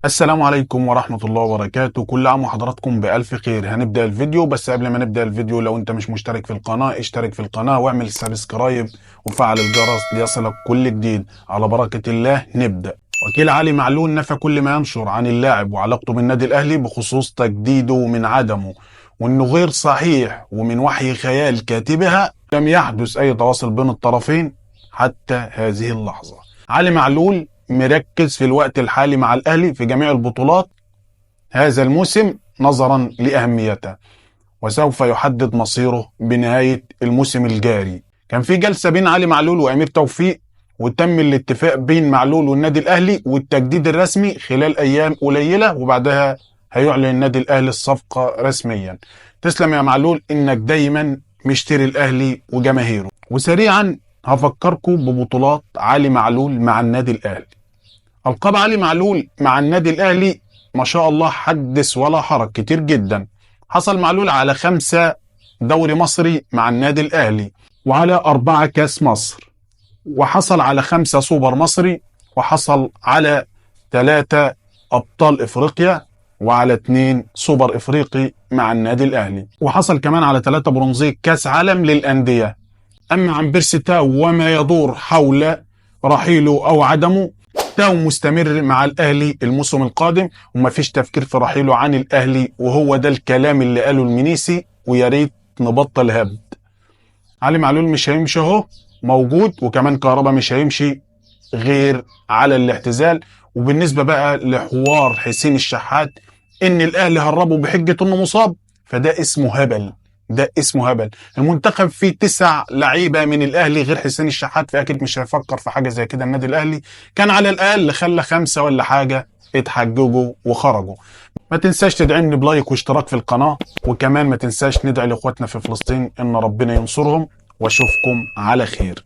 السلام عليكم ورحمة الله وبركاته. كل عام وحضراتكم بألف خير. هنبدأ الفيديو، بس قبل ما نبدأ الفيديو لو انت مش مشترك في القناة اشترك في القناة واعمل سبسكرايب وفعل الجرس ليصلك كل جديد. على بركة الله نبدأ. وكيل علي معلول نفى كل ما ينشر عن اللاعب وعلاقته بالنادي الأهلي بخصوص تجديده من عدمه، وانه غير صحيح ومن وحي خيال كاتبها. لم يحدث اي تواصل بين الطرفين حتى هذه اللحظة. علي معلول مركز في الوقت الحالي مع الأهلي في جميع البطولات هذا الموسم نظرا لأهميته، وسوف يحدد مصيره بنهاية الموسم الجاري. كان في جلسة بين علي معلول وأمير توفيق، وتم الاتفاق بين معلول والنادي الأهلي والتجديد الرسمي خلال أيام قليلة، وبعدها هيعلن النادي الأهلي الصفقة رسميا. تسلم يا معلول إنك دايما مشتري الأهلي وجماهيره. وسريعا هفكركم ببطولات علي معلول مع النادي الأهلي. ألقاب علي معلول مع النادي الأهلي ما شاء الله حدث ولا حرج، كتير جدا. حصل معلول على 5 دوري مصري مع النادي الأهلي، وعلى 4 كاس مصر، وحصل على 5 سوبر مصري، وحصل على 3 أبطال إفريقيا، وعلى 2 سوبر إفريقي مع النادي الأهلي، وحصل كمان على 3 برونزية كاس عالم للأندية. أما عن بيرسي تاو وما يدور حول رحيله أو عدمه، تاو مستمر مع الأهلي الموسم القادم، ومفيش تفكير في رحيله عن الأهلي، وهو ده الكلام اللي قاله المنيسي، ويا ريت نبطل هبد. علي معلول مش هيمشي اهو، موجود، وكمان كهربا مش هيمشي غير على الاعتزال. وبالنسبة بقى لحوار حسين الشحات ان الأهلي هربه بحجة انه مصاب، فده اسمه هبل. ده اسمه هبل. المنتخب فيه 9 لعيبه من الاهلي غير حسين الشحات، فاكيد مش هيفكر في حاجه زي كده. النادي الاهلي كان على الاقل خلى 5 ولا حاجه اتحججوا وخرجوا. ما تنساش تدعمني بلايك واشتراك في القناه، وكمان ما تنساش ندعي لاخواتنا في فلسطين ان ربنا ينصرهم، واشوفكم على خير.